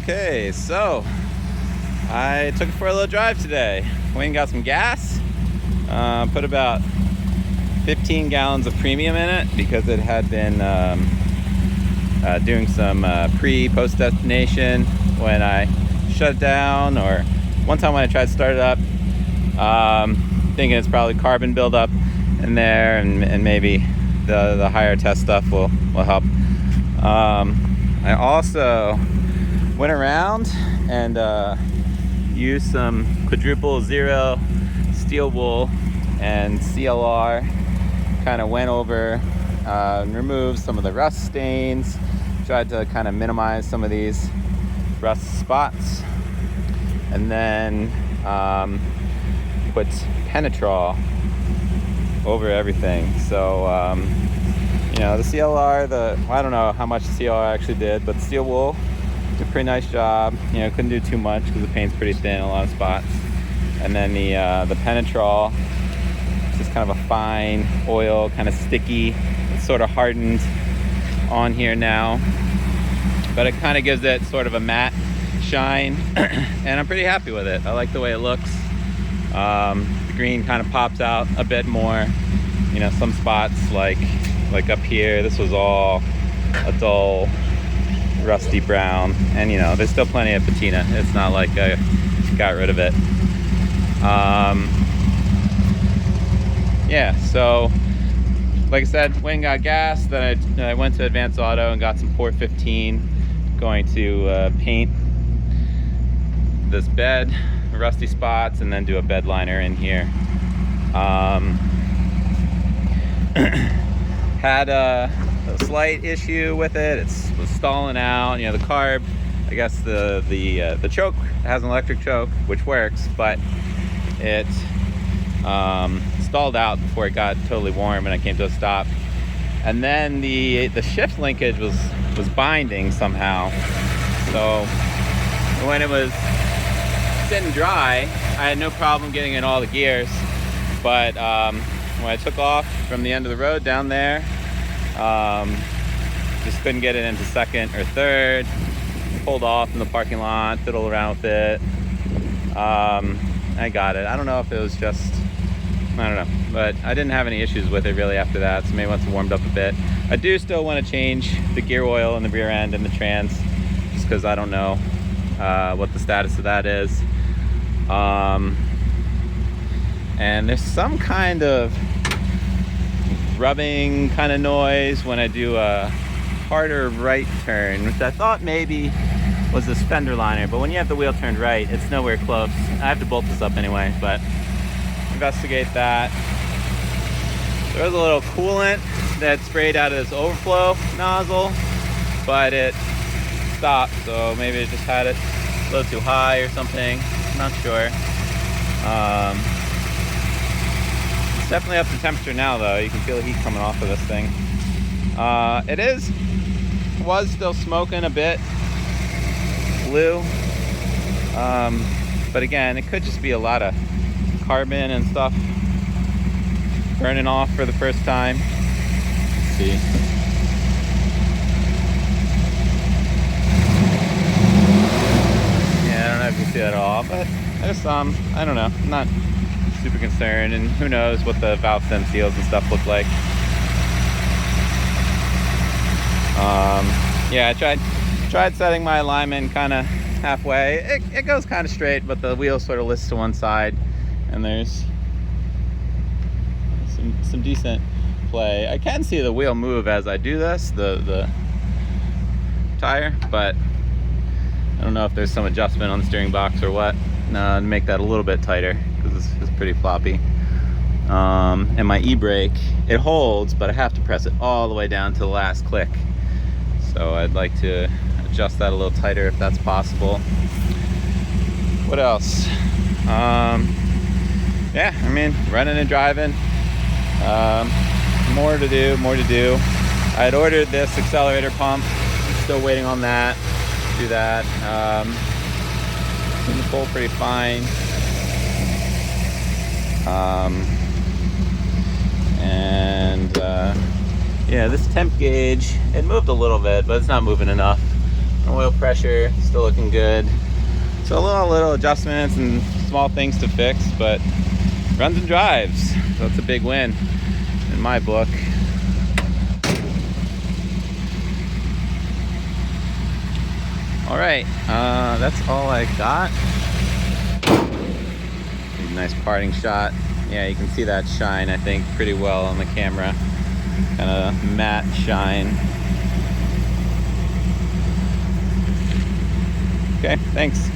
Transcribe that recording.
Okay, so I took it for a little drive today. Went and got some gas. Put about 15 gallons of premium in it because it had been doing some post destination when I shut it down, or one time when I tried to start it up, thinking it's probably carbon buildup in there, and maybe the higher test stuff will help. I also went around and used some quadruple zero steel wool and CLR. Kind of went over and removed some of the rust stains. Tried to kind of minimize some of these rust spots, and then put Penetrol over everything. So the CLR, I don't know how much the CLR actually did, but the steel wool did a pretty nice job. Couldn't do too much because the paint's pretty thin in a lot of spots. And then the Penetrol, just kind of a fine oil, kind of sticky. It's sort of hardened on here now, but it kind of gives it sort of a matte shine, and I'm pretty happy with it. I like the way it looks. The green kind of pops out a bit more. Some spots like up here, this was all a dull rusty brown, and there's still plenty of patina. It's not like I got rid of it. So like I said, went and got gas. Then I went to Advanced Auto and got some Port 15. Going to paint this bed, rusty spots, and then do a bed liner in here. Had a slight issue with it. It was stalling out. The carb, I guess the choke has an electric choke, which works, but it stalled out before it got totally warm and I came to a stop. And then the shift linkage was binding somehow. So when it was sitting dry, I had no problem getting in all the gears. But when I took off from the end of the road down there, just couldn't get it into second or third. Pulled off in the parking lot, fiddled around with it. I got it. I don't know if it was just, I don't know, but I didn't have any issues with it really after that, so maybe once it warmed up a bit. I do still want to change the gear oil in the rear end and the trans, just because I don't know what the status of that is. And there's some kind of rubbing kind of noise when I do a harder right turn, which I thought maybe was this fender liner, but when you have the wheel turned right, it's nowhere close. I have to bolt this up anyway, but investigate that. There was a little coolant that sprayed out of this overflow nozzle, but it stopped, so maybe it just had it a little too high or something. I'm not sure. It's definitely up to temperature now, though. You can feel the heat coming off of this thing. It was still smoking a bit blue, but again, it could just be a lot of carbon and stuff burning off for the first time. Let's see. Yeah, I don't know if you can see that at all, but I don't know. I'm not super concerned, and who knows what the valve stem seals and stuff look like. I tried setting my alignment kind of halfway. It goes kind of straight, but the wheel sort of lifts to one side, and there's some decent play. I can see the wheel move as I do this, the tire, but I don't know if there's some adjustment on the steering box or what to make that a little bit tighter, because it's pretty floppy. And my e-brake, it holds, but I have to press it all the way down to the last click. So I'd like to adjust that a little tighter if that's possible. What else? Running and driving. More to do. I had ordered this accelerator pump. Still waiting on that. Do that. Seems to pull pretty fine. This temp gauge, it moved a little bit, but it's not moving enough Oil pressure still looking good. So a little adjustments and small things to fix, but runs and drives. So it's a big win in my book. All right, that's all I got. Nice parting shot. Yeah, you can see that shine, I think, pretty well on the camera. Kind of matte shine. Okay, thanks.